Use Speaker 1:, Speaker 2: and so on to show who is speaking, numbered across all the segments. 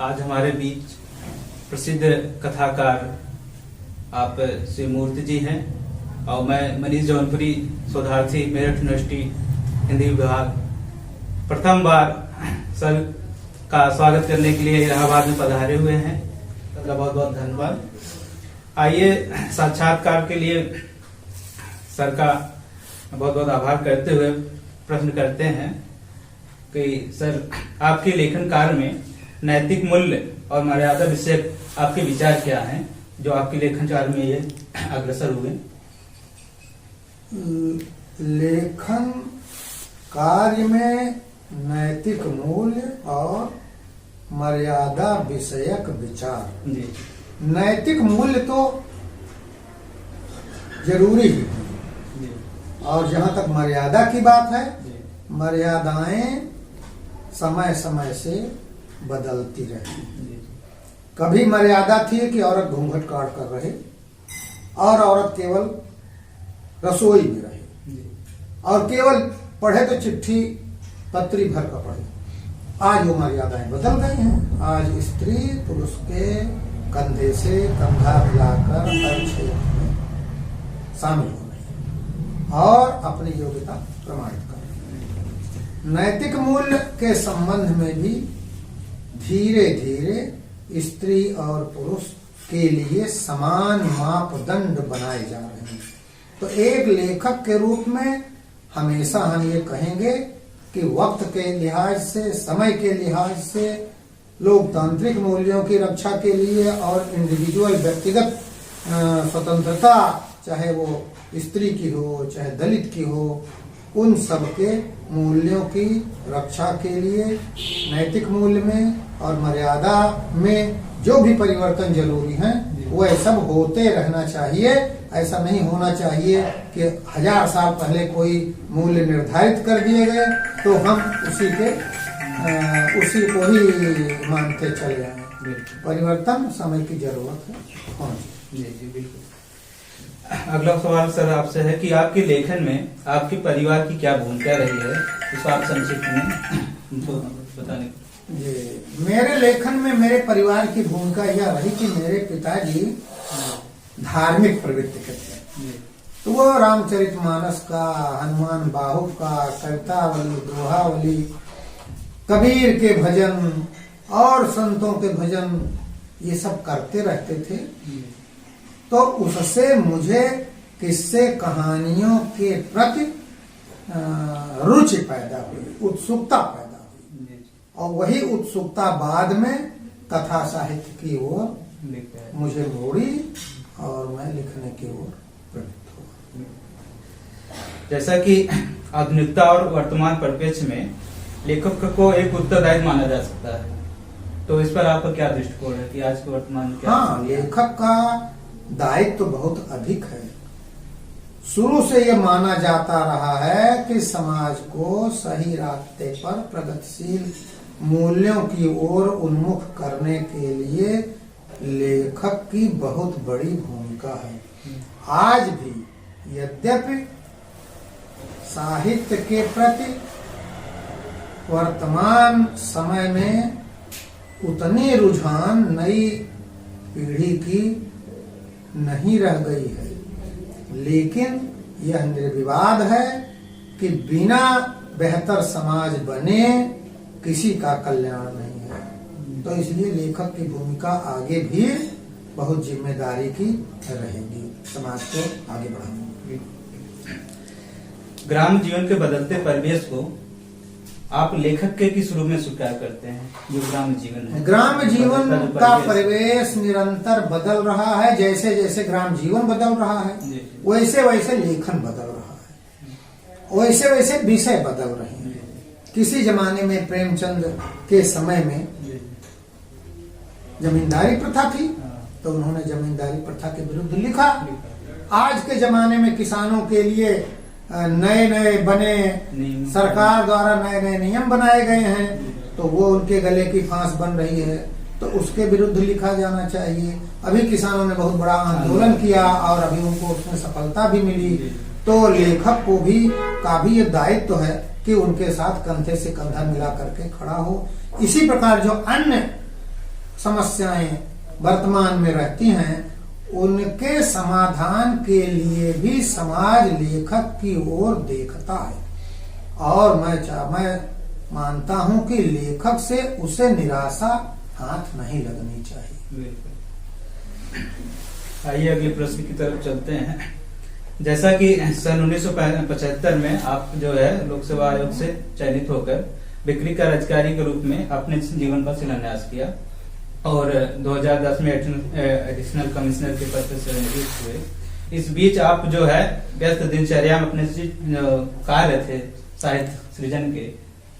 Speaker 1: आज हमारे बीच प्रसिद्ध कथाकार आप श्री मूर्ति जी हैं और मैं मनीष जौनपुरी शोधार्थी मेरठ यूनिवर्सिटी हिंदी विभाग प्रथम बार सर का स्वागत करने के लिए इलाहाबाद में पधारे हुए हैं। सबका बहुत बहुत धन्यवाद। आइए साक्षात्कार के लिए सर का बहुत बहुत आभार करते हुए प्रश्न करते हैं कि सर आपके लेखन कार्य में नैतिक मूल्य और मर्यादा विषय आपके विचार क्या हैं जो आपके लेखन कार्य में ये अग्रसर हुए?
Speaker 2: लेखन कार्य में नैतिक मूल्य और मर्यादा विषयक विचार।
Speaker 1: जी।
Speaker 2: नैतिक मूल्य तो जरूरी ही है
Speaker 1: जी।
Speaker 2: और जहाँ तक मर्यादा की बात है,
Speaker 1: जी।
Speaker 2: मर्यादाएं समय समय से बदलती रही।
Speaker 1: जी।
Speaker 2: कभी मर्यादा थी कि औरत घूंघट काट कर रहे और औरत केवल रसोई में रहे
Speaker 1: जी।
Speaker 2: और केवल पढ़े तो चिट्ठी पत्री भर का पढ़े। आज वो मर्यादाएं बदल गई हैं। आज स्त्री पुरुष के कंधे से कंधा मिलाकर हर क्षेत्र में शामिल हो रही है और अपनी योग्यता प्रमाणित कर रही है। नैतिक मूल्य के संबंध में भी धीरे धीरे स्त्री और पुरुष के लिए समान मापदंड बनाए जा रहे हैं। तो एक लेखक के रूप में हमेशा हम ये कहेंगे कि वक्त के लिहाज से, समय के लिहाज से, लोकतांत्रिक मूल्यों की रक्षा के लिए और इंडिविजुअल व्यक्तिगत स्वतंत्रता, चाहे वो स्त्री की हो चाहे दलित की हो, उन सब के मूल्यों की रक्षा के लिए नैतिक मूल्य में और मर्यादा में जो भी परिवर्तन जरूरी है वह सब होते रहना चाहिए। ऐसा नहीं होना चाहिए कि 1000 साल पहले कोई मूल्य निर्धारित कर दिए गए तो हम उसी को ही मानते चले जाएं। परिवर्तन समय की जरूरत है।
Speaker 1: जी जी बिल्कुल। अगला सवाल सर आपसे है कि आपके लेखन में आपके परिवार की क्या भूमिका रही है, इसको आप संक्षिप्त में तो बताने।
Speaker 2: जी, मेरे लेखन में मेरे परिवार की भूमिका यह रही कि मेरे पिताजी धार्मिक प्रवृत्ति के थे। तो वो रामचरितमानस का, हनुमान बाहु का, कवितावली, दोहावली, कबीर के भजन और संतों के भजन ये सब करते रहते थे। तो उससे मुझे किस्से कहानियों के प्रति रुचि पैदा हुई, उत्सुकता पैदा हुई और वही उत्सुकता बाद में कथा साहित्य की ओर मुझे मोड़ी और मैं लिखने की ओर प्रवृत्त हुआ।
Speaker 1: जैसा कि आधुनिकता और वर्तमान परिप्रेक्ष्य में लेखक को एक उत्तरदायी माना जा सकता है, तो इस पर आपका क्या दृष्टिकोण है कि आज के वर्तमान में क्या?
Speaker 2: हाँ, लेखक का दायित्व तो बहुत अधिक है। शुरू से यह माना जाता रहा है कि समाज को सही रास्ते पर प्रगतिशील मूल्यों की ओर उन्मुख करने के लिए लेखक की बहुत बड़ी भूमिका है। आज भी यद्यपि साहित्य के प्रति वर्तमान समय में उतनी रुझान नई पीढ़ी की नहीं रह गई है, लेकिन यह निर्विवाद है कि बिना बेहतर समाज बने किसी का कल्याण नहीं है। तो इसलिए लेखक की भूमिका आगे भी बहुत जिम्मेदारी की रहेगी, समाज को आगे बढ़ाने।
Speaker 1: ग्राम जीवन के बदलते परिवेश को आप लेखक के किस रूप में स्वीकार करते हैं? जो ग्राम जीवन है,
Speaker 2: ग्राम जीवन का परिवेश निरंतर बदल रहा है। जैसे जैसे ग्राम जीवन बदल रहा है वैसे वैसे लेखन बदल रहा है, वैसे वैसे विषय बदल रहे हैं। किसी जमाने में प्रेमचंद के समय में जमींदारी प्रथा थी तो उन्होंने जमींदारी प्रथा के विरुद्ध लिखा। आज के जमाने में किसानों के लिए नए नए बने, सरकार द्वारा नए नए नियम बनाए गए हैं तो वो उनके गले की फांस बन रही है, तो उसके विरुद्ध लिखा जाना चाहिए। अभी किसानों ने बहुत बड़ा आंदोलन किया और अभी उनको उसमें सफलता भी मिली। तो लेखक को भी ये दायित्व है कि उनके साथ कंधे से कंधा मिला करके खड़ा हो। इसी प्रकार जो अन्य समस्याएं वर्तमान में रहती हैं, उनके समाधान के लिए भी समाज लेखक की ओर देखता है। और मैं मानता हूं कि लेखक से उसे निराशा हाथ नहीं लगनी चाहिए।
Speaker 1: आइए अगले प्रश्न की तरफ चलते हैं। जैसा कि सन 1975 में आप जो है लोक सेवा आयोग से चयनित होकर बिक्री कर अधिकारी के रूप में अपने जीवन का शिलान्यास किया और 2010 में एडिशनल कमिश्नर के पद से नियुक्त हुए। इस बीच आप जो है व्यस्त दिनचर्या में अपने कार्य थे साहित्य सृजन के,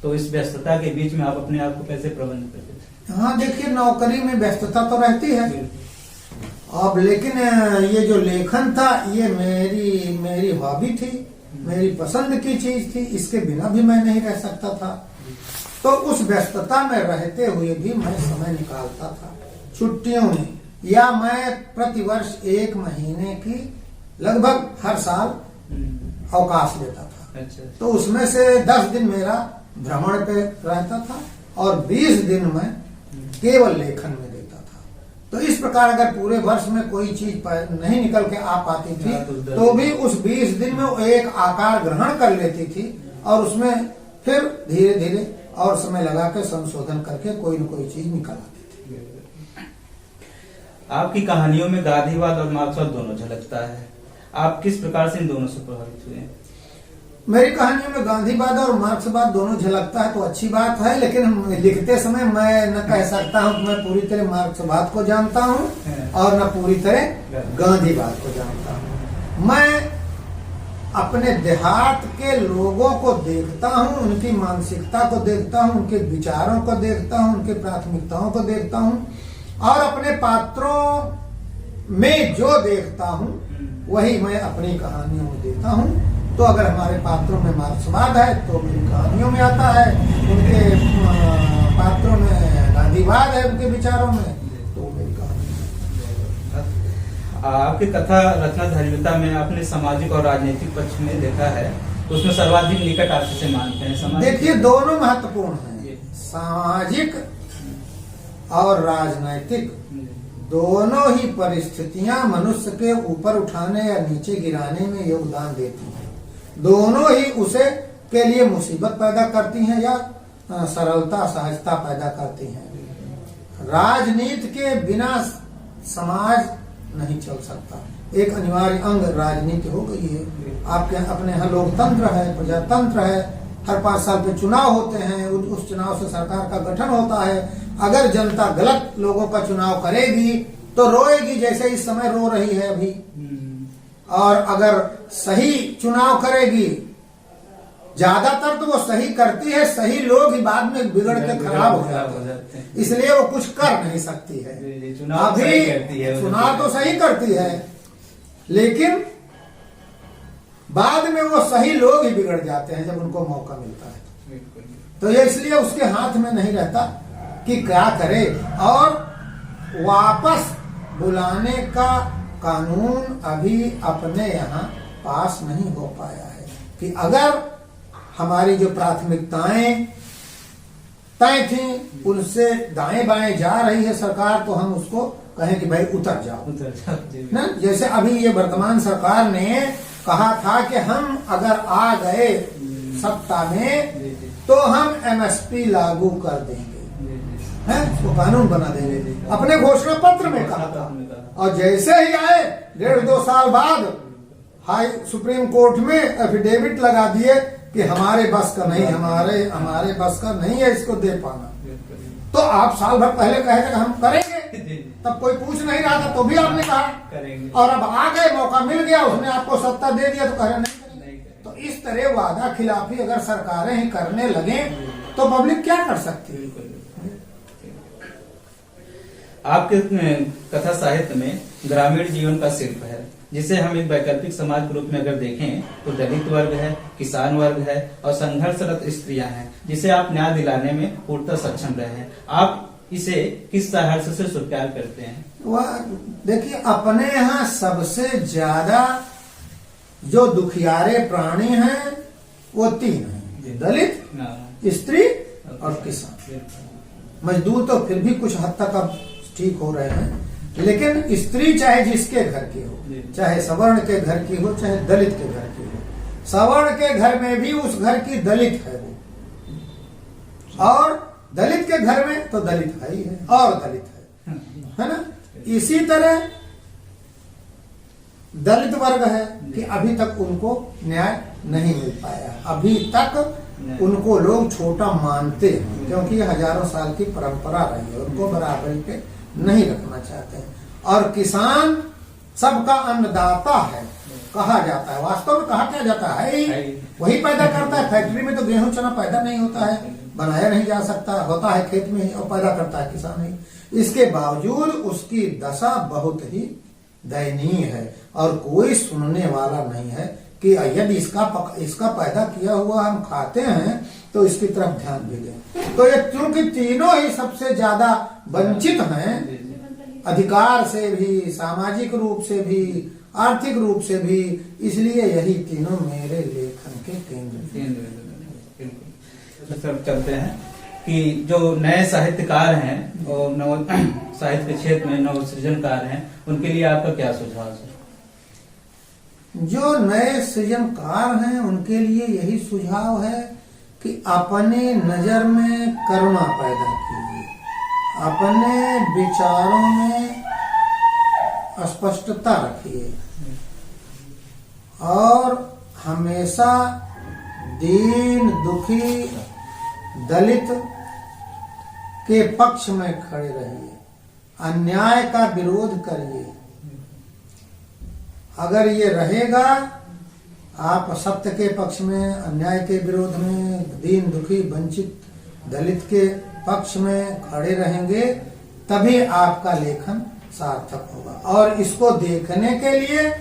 Speaker 1: तो इस व्यस्तता के बीच में आप अपने आप को कैसे प्रबंध करते थे?
Speaker 2: हाँ देखिए, नौकरी में व्यस्तता तो रहती है अब, लेकिन ये जो लेखन था ये मेरी हॉबी थी, मेरी पसंद की चीज थी, इसके बिना भी मैं नहीं रह सकता था। तो उस व्यस्तता में रहते हुए भी मैं समय निकालता था छुट्टियों में, या मैं प्रतिवर्ष 1 महीने की लगभग हर साल अवकाश लेता था।
Speaker 1: अच्छा।
Speaker 2: तो उसमें से 10 दिन मेरा भ्रमण पे रहता था और 20 दिन मैं केवल लेखन में देता था। तो इस प्रकार अगर पूरे वर्ष में कोई चीज नहीं निकल के आ पाती थी तो भी उस 20 दिन में वो एक आकार ग्रहण कर लेती थी और उसमें फिर धीरे धीरे और समय लगा के संशोधन करके कोई न कोई चीज निकल आती थी।
Speaker 1: आपकी कहानियों में गांधीवाद और मार्क्सवाद दोनों झलकता है, आप किस प्रकार से इन दोनों से प्रभावित हुए?
Speaker 2: मेरी कहानियों में गांधीवाद और मार्क्सवाद दोनों झलकता है तो अच्छी बात है, लेकिन लिखते समय मैं न कह सकता हूँ कि मैं पूरी तरह मार्क्सवाद को जानता हूँ और न पूरी तरह गांधीवाद को जानता हूँ। मैं अपने देहात के लोगों को देखता हूँ, उनकी मानसिकता को देखता हूँ, उनके विचारों को देखता हूँ, उनके प्राथमिकताओं को देखता हूँ और अपने पात्रों में जो देखता हूँ वही मैं अपनी कहानियों में देता हूँ। तो अगर हमारे पात्रों में मार्क्सवाद है तो मेरी कहानियों में आता है, उनके पात्रों में गांधीवाद है, उनके विचारों में तो मेरी कहानी।
Speaker 1: आपकी कथा रचना धैर्यता में आपने सामाजिक और राजनीतिक पक्ष में देखा है, तो उसमें सर्वाधिक निकट आप से मानते हैं?
Speaker 2: देखिए, दोनों महत्वपूर्ण हैं, सामाजिक और राजनैतिक दोनों ही परिस्थितियां मनुष्य के ऊपर उठाने या नीचे गिराने में योगदान देती हैं। दोनों ही उसे के लिए मुसीबत पैदा करती हैं या सरलता सहजता पैदा करती हैं। राजनीति के बिना समाज नहीं चल सकता, एक अनिवार्य अंग राजनीति हो गई है। आपके अपने यहाँ लोकतंत्र है, प्रजातंत्र है, हर 5 साल पे चुनाव होते हैं, उस चुनाव से सरकार का गठन होता है। अगर जनता गलत लोगों का चुनाव करेगी तो रोएगी, जैसे इस समय रो रही है अभी, और अगर सही चुनाव करेगी, ज्यादातर तो वो सही करती है, सही लोग ही बाद में बिगड़ के खराब हो जाते हैं, इसलिए वो कुछ कर नहीं सकती है। अभी चुनाव तो सही करती है लेकिन बाद में वो सही लोग ही बिगड़ जाते हैं जब उनको मौका मिलता है। तो ये इसलिए उसके हाथ में नहीं रहता कि क्या करे, और वापस बुलाने का कानून अभी अपने यहाँ पास नहीं हो पाया है कि अगर हमारी जो प्राथमिकताएं तय थी उनसे दाएं बाएं जा रही है सरकार, तो हम उसको कहें कि भाई उतर जाओ ना। जैसे अभी ये वर्तमान सरकार ने कहा था कि हम अगर आ गए सत्ता में तो हम एमएसपी लागू कर देंगे, है उसको कानून बना देंगे, अपने घोषणा पत्र में कहा था। और जैसे ही आए 1.5-2 साल बाद हाई सुप्रीम कोर्ट में एफिडेविट लगा दिए कि हमारे बस का नहीं, हमारे बस का नहीं है इसको दे पाना। तो आप साल भर पहले कहे थे हम करेंगे, तब कोई पूछ नहीं रहा था तो भी आपने कहा करेंगे, और अब आ गए, मौका मिल गया, उसने आपको सत्ता दे दिया तो कह रहे नहीं करेंगे। तो इस तरह वादा खिलाफी अगर सरकारें ही करने लगे तो पब्लिक क्या कर सकती है?
Speaker 1: आपके कथा साहित्य में ग्रामीण जीवन का शिल्प है, जिसे हम एक वैकल्पिक समाज के रूप में अगर देखें तो दलित वर्ग है, किसान वर्ग है और संघर्षरत स्त्रियां हैं, जिसे आप न्याय दिलाने में पूर्णतः सक्षम रहे हैं। आप इसे किस सहर्ष से स्वीकार करते हैं?
Speaker 2: वह देखिए, अपने यहाँ सबसे ज्यादा जो दुखियारे प्राणी हैं वो 3 हैं, दलित, स्त्री और किसान। मजदूर तो फिर भी कुछ हद तक अब ठीक हो रहे हैं। लेकिन स्त्री चाहे जिसके घर की हो, चाहे सवर्ण के घर की हो, चाहे दलित के घर की हो, सवर्ण के घर में भी उस घर की दलित है वो, और दलित के घर में तो दलित भाई है और दलित है ना। इसी तरह दलित वर्ग है कि अभी तक उनको न्याय नहीं मिल पाया, अभी तक उनको लोग छोटा मानते हैं, क्योंकि ये हजारों साल की परंपरा रही है, उनको बराबरी पे नहीं रखना चाहते हैं। और किसान सबका अन्नदाता है कहा जाता है, वास्तव में कहा क्या जाता है, वही पैदा करता है। फैक्ट्री में तो गेहूं चना पैदा नहीं होता है, बनाया नहीं जा सकता, होता है खेत में ही और पैदा करता है किसान ही। इसके बावजूद उसकी दशा बहुत ही दयनीय है और कोई सुनने वाला नहीं है कि यदि इसका पैदा किया हुआ हम खाते हैं तो इसकी तरफ ध्यान भी दें। तो ये चूंकि तीनों ही सबसे ज्यादा वंचित हैं, अधिकार से भी, सामाजिक रूप से भी, आर्थिक रूप से भी, इसलिए यही तीनों मेरे लेखन के केंद्र।
Speaker 1: सब चलते हैं कि जो नए साहित्यकार हैं और नव साहित्य के क्षेत्र में नव सृजनकार हैं, उनके लिए आपका क्या सुझाव है?
Speaker 2: जो नए सृजनकार हैं उनके लिए यही सुझाव है कि अपने नजर में करुणा पैदा कीजिए, अपने विचारों में स्पष्टता रखिए और हमेशा दीन दुखी दलित के पक्ष में खड़े रहिए, अन्याय का विरोध करिए। अगर ये रहेगा, आप सत्य के पक्ष में, अन्याय के विरोध में, दीन दुखी वंचित दलित के पक्ष में खड़े रहेंगे, तभी आपका लेखन सार्थक होगा। और इसको देखने के लिए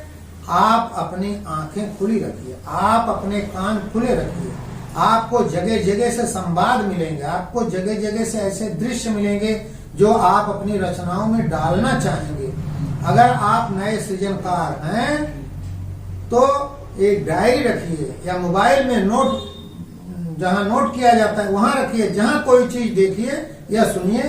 Speaker 2: आप अपनी आंखें खुली रखिए, आप अपने कान खुले रखिए। आपको जगह जगह से संवाद मिलेंगे, आपको जगह जगह से ऐसे दृश्य मिलेंगे जो आप अपनी रचनाओं में डालना चाहेंगे। अगर आप नए सृजनकार हैं तो एक डायरी रखिए या मोबाइल में नोट, जहां नोट किया जाता है वहां रखिए। जहां कोई चीज देखिए या सुनिए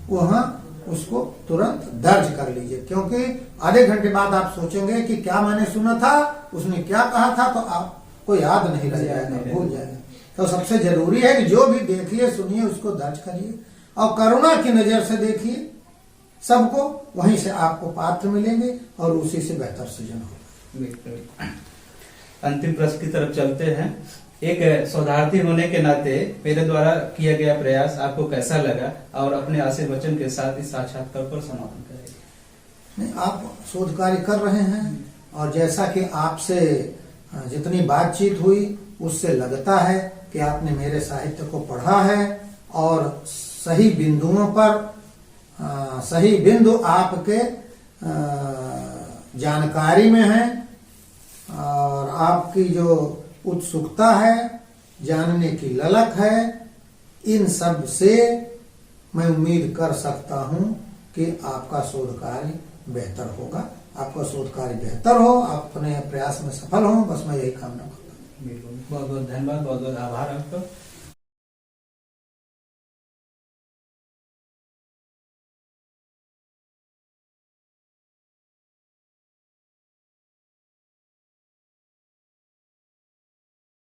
Speaker 2: वहां उसको तुरंत दर्ज कर लीजिए, क्योंकि आधे घंटे बाद आप सोचेंगे कि क्या मैंने सुना था, उसने क्या कहा था, तो आपको याद नहीं रह जाएगा, भूल जाएगा। तो सबसे जरूरी है कि जो भी देखिए सुनिए उसको दर्ज करिए और करुणा की नजर से देखिए सबको, वहीं से आपको पात्र मिलेंगे और उसी से बेहतर सृजन होगा।
Speaker 1: अंतिम प्रश्न की तरफ चलते हैं। एक शोधार्थी होने के नाते मेरे द्वारा किया गया प्रयास आपको कैसा लगा और अपने आशीर्वचन के साथ इस साक्षात्कार पर समापन करेंगे।
Speaker 2: नहीं, आप शोध कार्य कर रहे हैं और जैसा कि आपसे जितनी बातचीत हुई उससे लगता है कि आपने मेरे साहित्य को पढ़ा है और सही बिंदुओं पर सही बिंदु आपके जानकारी में है और आपकी जो उत्सुकता है, जानने की ललक है, इन सब से मैं उम्मीद कर सकता हूं कि आपका शोध कार्य बेहतर होगा। आपका शोध कार्य बेहतर हो, आप अपने प्रयास में सफल हो, बस मैं यही कामना करता हूँ।
Speaker 1: बहुत बहुत धन्यवाद, बहुत बहुत आभार आपका।